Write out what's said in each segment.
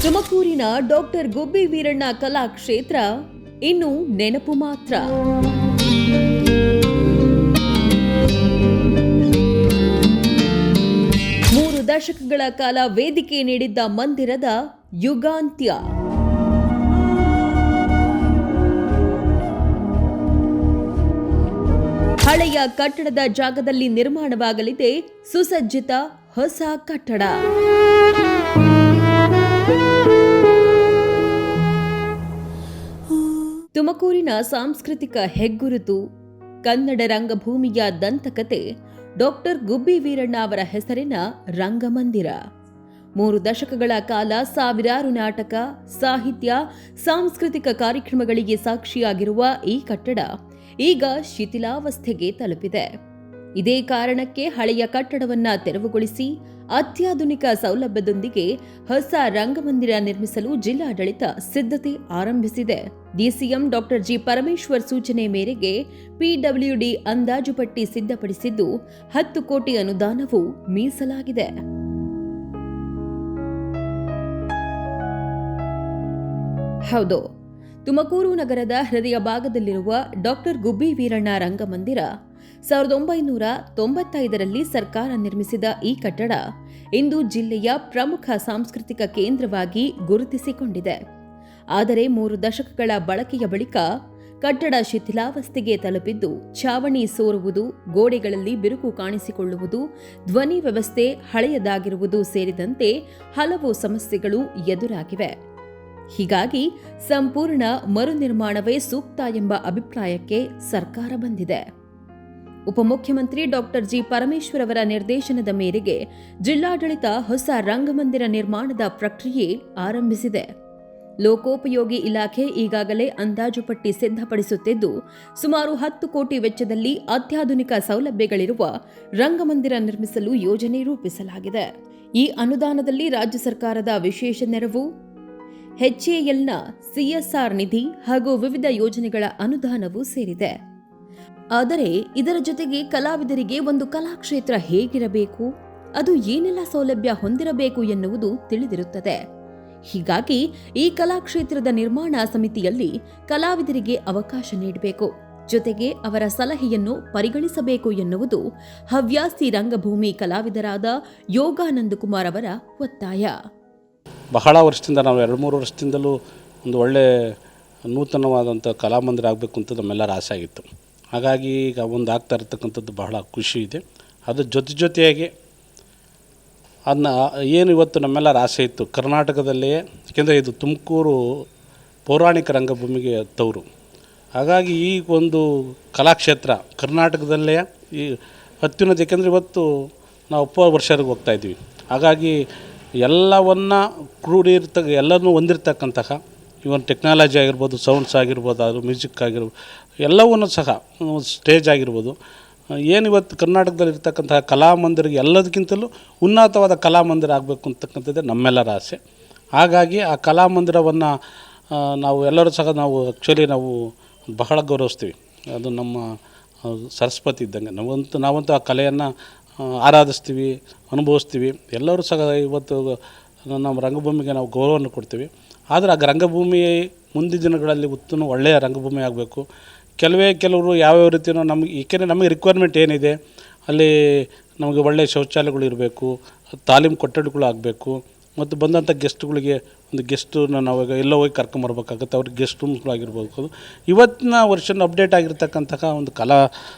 ತುಮಕೂರಿನ ಡಾಕ್ಟರ್ ಗುಬ್ಬಿ ವೀರಣ್ಣ ಕಲಾಕ್ಷೇತ್ರ ಇನ್ನು ನೆನಪು ಮಾತ್ರ. ಮೂರು ದಶಕಗಳ ಕಾಲ ವೇದಿಕೆ ನೀಡಿದ್ದ ಮಂದಿರದ ಯುಗಾಂತ್ಯ. ಹಳೆಯ ಕಟ್ಟಡದ ಜಾಗದಲ್ಲಿ ನಿರ್ಮಾಣವಾಗಲಿದೆ ಸುಸಜ್ಜಿತ ಹೊಸ ಕಟ್ಟಡ. ತುಮಕೂರಿನ ಸಾಂಸ್ಕೃತಿಕ ಹೆಗ್ಗುರುತು, ಕನ್ನಡ ರಂಗಭೂಮಿಯ ದಂತಕತೆ ಡಾಕ್ಟರ್ ಗುಬ್ಬಿ ವೀರಣ್ಣ ಅವರ ಹೆಸರಿನ ರಂಗಮಂದಿರ. 3 ದಶಕಗಳ ಕಾಲ ಸಾವಿರಾರು ನಾಟಕ, ಸಾಹಿತ್ಯ, ಸಾಂಸ್ಕೃತಿಕ ಕಾರ್ಯಕ್ರಮಗಳಿಗೆ ಸಾಕ್ಷಿಯಾಗಿರುವ ಈ ಕಟ್ಟಡ ಈಗ ಶಿಥಿಲಾವಸ್ಥೆಗೆ ತಲುಪಿದೆ. ಇದೇ ಕಾರಣಕ್ಕೆ ಹಳೆಯ ಕಟ್ಟಡವನ್ನ ತೆರವುಗೊಳಿಸಿ ಅತ್ಯಾಧುನಿಕ ಸೌಲಭ್ಯದೊಂದಿಗೆ ಹೊಸ ರಂಗಮಂದಿರ ನಿರ್ಮಿಸಲು ಜಿಲ್ಲಾಡಳಿತ ಸಿದ್ಧತೆ ಆರಂಭಿಸಿದೆ. ಡಿಸಿಎಂ ಡಾಕ್ಟರ್ ಜಿ ಪರಮೇಶ್ವರ್ ಸೂಚನೆ ಮೇರೆಗೆ ಪಿಡಬ್ಲ್ಯೂಡಿ ಅಂದಾಜು ಪಟ್ಟಿ ಸಿದ್ಧಪಡಿಸಿದ್ದು 10 ಕೋಟಿ ಅನುದಾನವೂ ಮೀಸಲಾಗಿದೆ. ಹೌದು, ತುಮಕೂರು ನಗರದ ಹೃದಯ ಭಾಗದಲ್ಲಿರುವ ಡಾಕ್ಟರ್ ಗುಬ್ಬಿ ವೀರಣ್ಣ ರಂಗಮಂದಿರ 1995ರಲ್ಲಿ ಸರ್ಕಾರ ನಿರ್ಮಿಸಿದ ಈ ಕಟ್ಟಡ ಇಂದು ಜಿಲ್ಲೆಯ ಪ್ರಮುಖ ಸಾಂಸ್ಕೃತಿಕ ಕೇಂದ್ರವಾಗಿ ಗುರುತಿಸಿಕೊಂಡಿದೆ. ಆದರೆ 3 ದಶಕಗಳ ಬಳಕೆಯ ಬಳಿಕ ಕಟ್ಟಡ ಶಿಥಿಲಾವಸ್ಥೆಗೆ ತಲುಪಿದ್ದು, ಛಾವಣಿ ಸೋರುವುದು, ಗೋಡೆಗಳಲ್ಲಿ ಬಿರುಕು ಕಾಣಿಸಿಕೊಳ್ಳುವುದು, ಧ್ವನಿ ವ್ಯವಸ್ಥೆ ಹಳೆಯದಾಗಿರುವುದು ಸೇರಿದಂತೆ ಹಲವು ಸಮಸ್ಯೆಗಳು ಎದುರಾಗಿವೆ. ಹೀಗಾಗಿ ಸಂಪೂರ್ಣ ಮರುನಿರ್ಮಾಣವೇ ಸೂಕ್ತ ಎಂಬ ಅಭಿಪ್ರಾಯಕ್ಕೆ ಸರ್ಕಾರ ಬಂದಿದೆ. ಉಪಮುಖ್ಯಮಂತ್ರಿ ಡಾಕ್ಟರ್ ಜಿ ಪರಮೇಶ್ವರ್ ಅವರ ನಿರ್ದೇಶನದ ಮೇರೆಗೆ ಜಿಲ್ಲಾಡಳಿತ ಹೊಸ ರಂಗಮಂದಿರ ನಿರ್ಮಾಣದ ಪ್ರಕ್ರಿಯೆ ಆರಂಭಿಸಿದೆ. ಲೋಕೋಪಯೋಗಿ ಇಲಾಖೆ ಈಗಾಗಲೇ ಅಂದಾಜು ಪಟ್ಟಿ ಸಿದ್ಧಪಡಿಸುತ್ತಿದ್ದು, ಸುಮಾರು 10 ಕೋಟಿ ವೆಚ್ಚದಲ್ಲಿ ಅತ್ಯಾಧುನಿಕ ಸೌಲಭ್ಯಗಳಿರುವ ರಂಗಮಂದಿರ ನಿರ್ಮಿಸಲು ಯೋಜನೆ ರೂಪಿಸಲಾಗಿದೆ. ಈ ಅನುದಾನದಲ್ಲಿ ರಾಜ್ಯ ಸರ್ಕಾರದ ವಿಶೇಷ ನೆರವು, ಎಚ್ಎಎಲ್ನ ಸಿಎಸ್ಆರ್ ನಿಧಿ ಹಾಗೂ ವಿವಿಧ ಯೋಜನೆಗಳ ಅನುದಾನವೂ ಸೇರಿದೆ. ಆದರೆ ಇದರ ಜೊತೆಗೆ ಕಲಾವಿದರಿಗೆ ಒಂದು ಕಲಾಕ್ಷೇತ್ರ ಹೇಗಿರಬೇಕು, ಅದು ಏನೆಲ್ಲ ಸೌಲಭ್ಯ ಹೊಂದಿರಬೇಕು ಎನ್ನುವುದು ತಿಳಿದಿರುತ್ತದೆ. ಹೀಗಾಗಿ ಈ ಕಲಾಕ್ಷೇತ್ರದ ನಿರ್ಮಾಣ ಸಮಿತಿಯಲ್ಲಿ ಕಲಾವಿದರಿಗೆ ಅವಕಾಶ ನೀಡಬೇಕು, ಜೊತೆಗೆ ಅವರ ಸಲಹೆಯನ್ನು ಪರಿಗಣಿಸಬೇಕು ಎನ್ನುವುದು ಹವ್ಯಾಸಿ ರಂಗಭೂಮಿ ಕಲಾವಿದರಾದ ಯೋಗಾನಂದ ಕುಮಾರ್ ಅವರ ಒತ್ತಾಯ. ಬಹಳ ವರ್ಷದಿಂದ ನಾವು 2-3 ವರ್ಷದಿಂದಲೂ ಒಂದು ಒಳ್ಳೆ ನೂತನವಾದಂಥ ಕಲಾಮಂದಿರ ಆಗಬೇಕು ಅಂತ ನಮ್ಮೆಲ್ಲರ ಆಸೆ ಆಗಿತ್ತು. ಹಾಗಾಗಿ ಈಗ ಒಂದು ಆಗ್ತಾ ಇರತಕ್ಕಂಥದ್ದು ಬಹಳ ಖುಷಿ ಇದೆ. ಅದ್ರ ಜೊತೆಯಾಗಿ ಅದನ್ನ ಏನು ಇವತ್ತು ನಮ್ಮೆಲ್ಲರ ಆಸೆ ಇತ್ತು ಕರ್ನಾಟಕದಲ್ಲೇ, ಏಕೆಂದರೆ ಇದು ತುಮಕೂರು ಪೌರಾಣಿಕ ರಂಗಭೂಮಿಗೆ ತವರು. ಹಾಗಾಗಿ ಈ ಒಂದು ಕಲಾಕ್ಷೇತ್ರ ಕರ್ನಾಟಕದಲ್ಲೇ ಈ ಅತ್ಯುನ್ನತ, ಏಕೆಂದರೆ ಇವತ್ತು ನಾವು 10 ವರ್ಷರಿಗೆ ಹೋಗ್ತಾಯಿದ್ವಿ. ಹಾಗಾಗಿ ಎಲ್ಲವನ್ನು ಎಲ್ಲನೂ ಹೊಂದಿರತಕ್ಕಂತಹ ಇವನ್ ಟೆಕ್ನಾಲಜಿ ಆಗಿರ್ಬೋದು, ಸೌಂಡ್ಸ್ ಆಗಿರ್ಬೋದು, ಅದು ಮ್ಯೂಸಿಕ್ ಆಗಿರ್ಬೋದು, ಎಲ್ಲವನ್ನೂ ಸಹ ಸ್ಟೇಜ್ ಆಗಿರ್ಬೋದು, ಏನಿವತ್ತು ಕರ್ನಾಟಕದಲ್ಲಿ ಇರ್ತಕ್ಕಂತಹ ಕಲಾಮಂದಿರಿಗೆ ಎಲ್ಲದಕ್ಕಿಂತಲೂ ಉನ್ನತವಾದ ಕಲಾಮಂದಿರ ಆಗಬೇಕು ಅಂತಕ್ಕಂಥದ್ದೇ ನಮ್ಮೆಲ್ಲರ ಆಸೆ. ಹಾಗಾಗಿ ಆ ಕಲಾಮಂದಿರವನ್ನು ನಾವು ಎಲ್ಲರೂ ಸಹ ಆ್ಯಕ್ಚುಲಿ ನಾವು ಬಹಳ ಗೌರವಿಸ್ತೀವಿ. ಅದು ನಮ್ಮ ಸರಸ್ವತಿ ಇದ್ದಂಗೆ. ನಾವಂತೂ ಆ ಕಲೆಯನ್ನು ಆರಾಧಿಸ್ತೀವಿ, ಅನುಭವಿಸ್ತೀವಿ. ಎಲ್ಲರೂ ಸಹ ಇವತ್ತು ನಮ್ಮ ರಂಗಭೂಮಿಗೆ ನಾವು ಗೌರವವನ್ನು ಕೊಡ್ತೀವಿ. ಆದರೆ ಆ ರಂಗಭೂಮಿ ಮುಂದಿನ ದಿನಗಳಲ್ಲಿ ಉತ್ತಮ ಒಳ್ಳೆಯ ರಂಗಭೂಮಿ ಆಗಬೇಕು. ಕೆಲವರು ಯಾವ್ಯಾವ ರೀತಿಯೂ ಏಕೆಂದರೆ ನಮಗೆ ರಿಕ್ವೈರ್ಮೆಂಟ್ ಏನಿದೆ, ಅಲ್ಲಿ ನಮಗೆ ಒಳ್ಳೆಯ ಶೌಚಾಲಯಗಳು ಇರಬೇಕು, ತಾಲೀಮು ಕೊಠಡಿಗಳು ಆಗಬೇಕು, ಮತ್ತು ಬಂದಂಥ ಗೆಸ್ಟ್ಗಳಿಗೆ ಒಂದು ಗೆಸ್ಟನ್ನ ನಾವಾಗ ಎಲ್ಲೋ ಹೋಗಿ ಕರ್ಕೊಂಬರ್ಬೇಕಾಗುತ್ತೆ, ಅವ್ರಿಗೆ ಗೆಸ್ಟ್ ರೂಮ್ಸ್ಗಳಾಗಿರ್ಬೋದು. ಇವತ್ತಿನ ವರ್ಷನ್ ಅಪ್ಡೇಟ್ ಆಗಿರ್ತಕ್ಕಂತಹ ಒಂದು ಕಲಾ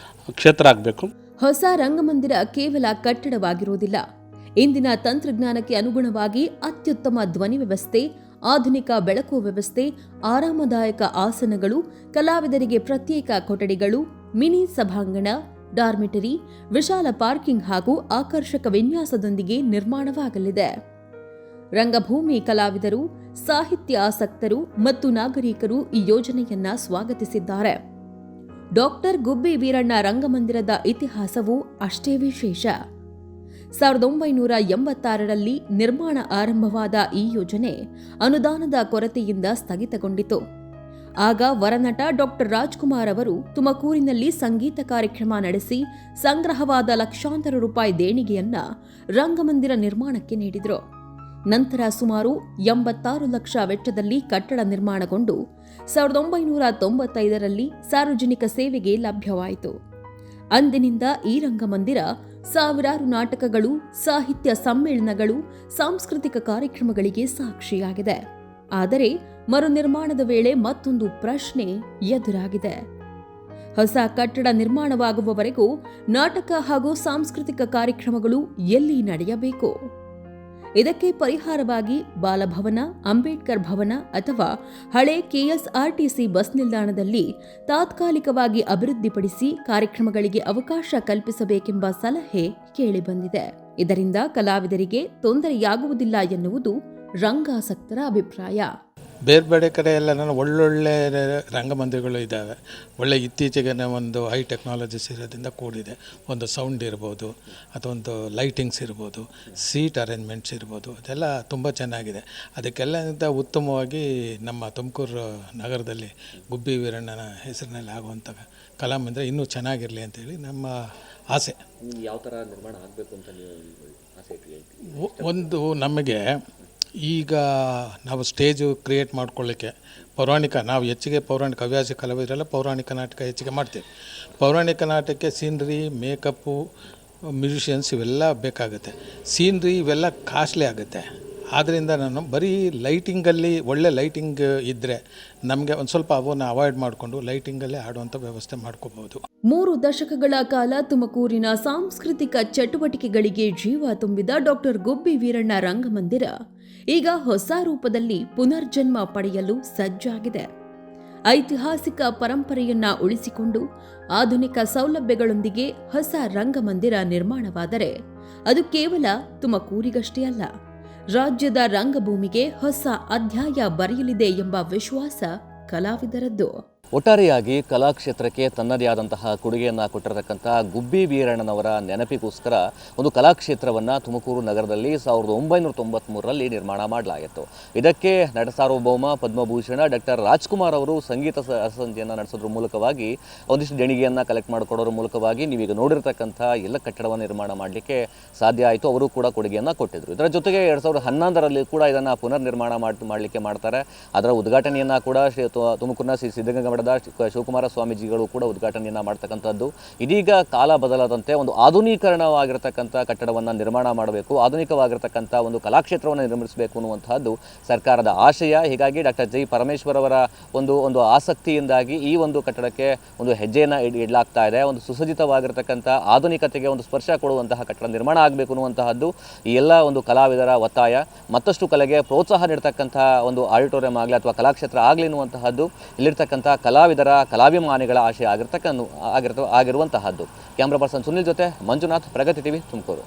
ಕ್ಷೇತ್ರ ಆಗಬೇಕು. ಹೊಸ ರಂಗಮಂದಿರ ಕೇವಲ ಕಟ್ಟಡವಾಗಿರುವುದಿಲ್ಲ. ಇಂದಿನ ತಂತ್ರಜ್ಞಾನಕ್ಕೆ ಅನುಗುಣವಾಗಿ ಅತ್ಯುತ್ತಮ ಧ್ವನಿ ವ್ಯವಸ್ಥೆ, ಆಧುನಿಕ ಬೆಳಕು ವ್ಯವಸ್ಥೆ, ಆರಾಮದಾಯಕ ಆಸನಗಳು, ಕಲಾವಿದರಿಗೆ ಪ್ರತ್ಯೇಕ ಕೊಠಡಿಗಳು, ಮಿನಿ ಸಭಾಂಗಣ, ಡಾರ್ಮಿಟರಿ, ವಿಶಾಲ ಪಾರ್ಕಿಂಗ್ ಹಾಗೂ ಆಕರ್ಷಕ ವಿನ್ಯಾಸದೊಂದಿಗೆ ನಿರ್ಮಾಣವಾಗಲಿದೆ. ರಂಗಭೂಮಿ ಕಲಾವಿದರು, ಸಾಹಿತ್ಯ ಆಸಕ್ತರು ಮತ್ತು ನಾಗರಿಕರು ಈ ಯೋಜನೆಯನ್ನ ಸ್ವಾಗತಿಸಿದ್ದಾರೆ. ಡಾಕ್ಟರ್ ಗುಬ್ಬಿ ವೀರಣ್ಣ ರಂಗಮಂದಿರದ ಇತಿಹಾಸವು ಅಷ್ಟೇ ವಿಶೇಷ. 1986ರಲ್ಲಿ ನಿರ್ಮಾಣ ಆರಂಭವಾದ ಈ ಯೋಜನೆ ಅನುದಾನದ ಕೊರತೆಯಿಂದ ಸ್ಥಗಿತಗೊಂಡಿತು. ಆಗ ವರನಟ ಡಾಕ್ಟರ್ ರಾಜ್ಕುಮಾರ್ ಅವರು ತುಮಕೂರಿನಲ್ಲಿ ಸಂಗೀತ ಕಾರ್ಯಕ್ರಮ ನಡೆಸಿ ಸಂಗ್ರಹವಾದ ಲಕ್ಷಾಂತರ ರೂಪಾಯಿ ದೇಣಿಗೆಯನ್ನ ರಂಗಮಂದಿರ ನಿರ್ಮಾಣಕ್ಕೆ ನೀಡಿದರು. ನಂತರ ಸುಮಾರು 86 ಲಕ್ಷ ವೆಚ್ಚದಲ್ಲಿ ಕಟ್ಟಡ ನಿರ್ಮಾಣಗೊಂಡು 1995ರಲ್ಲಿ ಸಾರ್ವಜನಿಕ ಸೇವೆಗೆ ಲಭ್ಯವಾಯಿತು. ಅಂದಿನಿಂದ ಈ ರಂಗಮಂದಿರ ಸಾವಿರಾರು ನಾಟಕಗಳು, ಸಾಹಿತ್ಯ ಸಮ್ಮೇಳನಗಳು, ಸಾಂಸ್ಕೃತಿಕ ಕಾರ್ಯಕ್ರಮಗಳಿಗೆ ಸಾಕ್ಷಿಯಾಗಿದೆ. ಆದರೆ ಮರು ನಿರ್ಮಾಣದ ವೇಳೆ ಮತ್ತೊಂದು ಪ್ರಶ್ನೆ ಎದುರಾಗಿದೆ. ಹೊಸ ಕಟ್ಟಡ ನಿರ್ಮಾಣವಾಗುವವರೆಗೂ ನಾಟಕ ಹಾಗೂ ಸಾಂಸ್ಕೃತಿಕ ಕಾರ್ಯಕ್ರಮಗಳು ಎಲ್ಲಿ ನಡೆಯಬೇಕು? ಇದಕ್ಕೆ ಪರಿಹಾರವಾಗಿ ಬಾಲಭವನ, ಅಂಬೇಡ್ಕರ್ ಭವನ ಅಥವಾ ಹಳೆ ಕೆಎಸ್ಆರ್ಟಿಸಿ ಬಸ್ ನಿಲ್ದಾಣದಲ್ಲಿ ತಾತ್ಕಾಲಿಕವಾಗಿ ಅಭಿವೃದ್ಧಿಪಡಿಸಿ ಕಾರ್ಯಕ್ರಮಗಳಿಗೆ ಅವಕಾಶ ಕಲ್ಪಿಸಬೇಕೆಂಬ ಸಲಹೆ ಕೇಳಿಬಂದಿದೆ. ಇದರಿಂದ ಕಲಾವಿದರಿಗೆ ತೊಂದರೆಯಾಗುವುದಿಲ್ಲ ಎನ್ನುವುದು ರಂಗಾಸಕ್ತರ ಅಭಿಪ್ರಾಯ. ಬೇರೆ ಬೇರೆ ಕಡೆ ಎಲ್ಲ ಒಳ್ಳೊಳ್ಳೆ ರಂಗಮಂದಿರಗಳು ಇದ್ದಾವೆ. ಒಳ್ಳೆ ಇತ್ತೀಚೆಗೆ ಒಂದು ಹೈ ಟೆಕ್ನಾಲಜೀಸ್ ಇರೋದ್ರಿಂದ ಕೂಡಿದೆ. ಒಂದು ಸೌಂಡ್ ಇರ್ಬೋದು, ಅಥವಾ ಒಂದು ಲೈಟಿಂಗ್ಸ್ ಇರ್ಬೋದು, ಸೀಟ್ ಅರೇಂಜ್ಮೆಂಟ್ಸ್ ಇರ್ಬೋದು, ಅದೆಲ್ಲ ತುಂಬ ಚೆನ್ನಾಗಿದೆ. ಅದಕ್ಕೆಲ್ಲದಿಂದ ಉತ್ತಮವಾಗಿ ನಮ್ಮ ತುಮಕೂರು ನಗರದಲ್ಲಿ ಗುಬ್ಬಿ ವೀರಣ್ಣನ ಹೆಸರಿನಲ್ಲಿ ಆಗುವಂಥ ಕಲಾಮಂದಿರ ಇನ್ನೂ ಚೆನ್ನಾಗಿರಲಿ ಅಂತೇಳಿ ನಮ್ಮ ಆಸೆ. ಯಾವ ಥರ ನಿರ್ಮಾಣ ಆಗಬೇಕು ಅಂತ ನೀವು ಆಸೆ ಇಟ್ಕೊಳ್ಳಿ? ಒಂದು ನಮಗೆ ಈಗ ನಾವು ಸ್ಟೇಜು ಕ್ರಿಯೇಟ್ ಮಾಡ್ಕೊಳ್ಳಿಕ್ಕೆ ನಾವು ಹೆಚ್ಚಿಗೆ ಪೌರಾಣಿಕ ಹವ್ಯಾಸಿ ಕಲಾವಿದರೆಲ್ಲ ಪೌರಾಣಿಕ ನಾಟಕ ಹೆಚ್ಚಿಗೆ ಮಾಡ್ತೀವಿ. ಪೌರಾಣಿಕ ನಾಟಕಕ್ಕೆ ಸೀನ್ರಿ, ಮೇಕಪ್ಪು, ಮ್ಯೂಸಿಷಿಯನ್ಸ್ ಇವೆಲ್ಲ ಬೇಕಾಗುತ್ತೆ. ಸೀನ್ರಿ ಇವೆಲ್ಲ ಕಾಸ್ಟ್ಲಿ ಆಗುತ್ತೆ. ಆದ್ದರಿಂದ ನಾನು ಬರೀ ಲೈಟಿಂಗಲ್ಲಿ ಒಳ್ಳೆ ಲೈಟಿಂಗ್ ಇದ್ದರೆ ನಮಗೆ ಒಂದು ಸ್ವಲ್ಪ ಅವನ್ನ ಅವಾಯ್ಡ್ ಮಾಡಿಕೊಂಡು ಲೈಟಿಂಗಲ್ಲೇ ಆಡುವಂಥ ವ್ಯವಸ್ಥೆ ಮಾಡ್ಕೋಬಹುದು. 3 ದಶಕಗಳ ಕಾಲ ತುಮಕೂರಿನ ಸಾಂಸ್ಕೃತಿಕ ಚಟುವಟಿಕೆಗಳಿಗೆ ಜೀವ ತುಂಬಿದ ಡಾಕ್ಟರ್ ಗುಬ್ಬಿ ವೀರಣ್ಣ ರಂಗಮಂದಿರ ಈಗ ಹೊಸ ರೂಪದಲ್ಲಿ ಪುನರ್ಜನ್ಮ ಪಡೆಯಲು ಸಜ್ಜಾಗಿದೆ. ಐತಿಹಾಸಿಕ ಪರಂಪರೆಯನ್ನ ಉಳಿಸಿಕೊಂಡು ಆಧುನಿಕ ಸೌಲಭ್ಯಗಳೊಂದಿಗೆ ಹೊಸ ರಂಗಮಂದಿರ ನಿರ್ಮಾಣವಾದರೆ ಅದು ಕೇವಲ ತುಮಕೂರಿಗಷ್ಟೇ ಅಲ್ಲ, ರಾಜ್ಯದ ರಂಗಭೂಮಿಗೆ ಹೊಸ ಅಧ್ಯಾಯ ಬರೆಯಲಿದೆ ಎಂಬ ವಿಶ್ವಾಸ ಕಲಾವಿದರದ್ದು. ಒಟ್ಟಾರೆಯಾಗಿ ಕಲಾಕ್ಷೇತ್ರಕ್ಕೆ ತನ್ನದೇ ಆದಂತಹ ಕೊಡುಗೆಯನ್ನು ಕೊಟ್ಟಿರತಕ್ಕಂಥ ಗುಬ್ಬಿ ವೀರಣ್ಣನವರ ನೆನಪಿಗೋಸ್ಕರ ಒಂದು ಕಲಾಕ್ಷೇತ್ರವನ್ನು ತುಮಕೂರು ನಗರದಲ್ಲಿ 1993ರಲ್ಲಿ ನಿರ್ಮಾಣ ಮಾಡಲಾಗಿತ್ತು. ಇದಕ್ಕೆ ನಟ ಸಾರ್ವಭೌಮ ಪದ್ಮಭೂಷಣ ಡಾಕ್ಟರ್ ರಾಜ್ಕುಮಾರ್ ಅವರು ಸಂಗೀತ ಸಂಜೆಯನ್ನು ನಡೆಸೋದ್ರ ಮೂಲಕವಾಗಿ ಒಂದಿಷ್ಟು ದೇಣಿಗೆಯನ್ನು ಕಲೆಕ್ಟ್ ಮಾಡಿಕೊಡೋದ್ರ ಮೂಲಕವಾಗಿ ನೀವೀಗ ನೋಡಿರ್ತಕ್ಕಂಥ ಎಲ್ಲ ಕಟ್ಟಡವನ್ನು ನಿರ್ಮಾಣ ಮಾಡಲಿಕ್ಕೆ ಸಾಧ್ಯ ಆಯಿತು. ಅವರು ಕೂಡ ಕೊಡುಗೆಯನ್ನು ಕೊಟ್ಟಿದ್ದರು. ಇದರ ಜೊತೆಗೆ 2011ರಲ್ಲಿ ಕೂಡ ಇದನ್ನು ಪುನರ್ ನಿರ್ಮಾಣ ಮಾಡಲಿಕ್ಕೆ ಮಾಡ್ತಾರೆ. ಅದರ ಉದ್ಘಾಟನೆಯನ್ನು ಕೂಡ ತುಮಕೂರಿನ ಶ್ರೀ ಸಿದ್ಧಗಂಗಾ ಮಠದ ಶಿವಕುಮಾರ ಸ್ವಾಮೀಜಿಗಳು ಕೂಡ ಉದ್ಘಾಟನೆಯನ್ನು ಮಾಡ್ತಕ್ಕಂಥದ್ದು. ಇದೀಗ ಕಾಲ ಬದಲಾದಂತೆ ಒಂದು ಆಧುನೀಕರಣವಾಗಿರತಕ್ಕಂಥ ಕಟ್ಟಡವನ್ನು ನಿರ್ಮಾಣ ಮಾಡಬೇಕು, ಆಧುನಿಕವಾಗಿರತಕ್ಕಂಥ ಒಂದು ಕಲಾಕ್ಷೇತ್ರವನ್ನು ನಿರ್ಮಿಸಬೇಕು ಅನ್ನುವಂತಹದ್ದು ಸರ್ಕಾರದ ಆಶಯ. ಹೀಗಾಗಿ ಡಾಕ್ಟರ್ ಜಿ ಪರಮೇಶ್ವರ್ ಅವರ ಒಂದು ಆಸಕ್ತಿಯಿಂದಾಗಿ ಈ ಒಂದು ಕಟ್ಟಡಕ್ಕೆ ಒಂದು ಹೆಜ್ಜೆಯನ್ನು ಇಡಲಾಗ್ತಾ ಇದೆ. ಒಂದು ಸುಸಜ್ಜಿತವಾಗಿರತಕ್ಕಂಥ ಆಧುನಿಕತೆಗೆ ಒಂದು ಸ್ಪರ್ಶ ಕೊಡುವಂತಹ ಕಟ್ಟಡ ನಿರ್ಮಾಣ ಆಗಬೇಕು ಅನ್ನುವಂತಹದ್ದು ಈ ಎಲ್ಲ ಒಂದು ಕಲಾವಿದರ ಒತ್ತಾಯ. ಮತ್ತಷ್ಟು ಕಲೆಗೆ ಪ್ರೋತ್ಸಾಹ ನೀಡತಕ್ಕಂತಹ ಒಂದು ಆಡಿಟೋರಿಯಂ ಆಗಲಿ ಅಥವಾ ಕಲಾಕ್ಷೇತ್ರ ಆಗಲಿ ಅನ್ನುವಂತಹದ್ದು ಇಲ್ಲಿರ್ತಕ್ಕಂಥ ಕಲಾವಿದರ ಕಲಾಭಿಮಾನಿಗಳ ಆಶಯ ಆಗಿರುವಂತಹದ್ದು. ಕ್ಯಾಮ್ರಾ ಪರ್ಸನ್ ಸುನಿಲ್ ಜೊತೆ ಮಂಜುನಾಥ್, ಪ್ರಗತಿ ಟಿವಿ, ತುಮಕೂರು.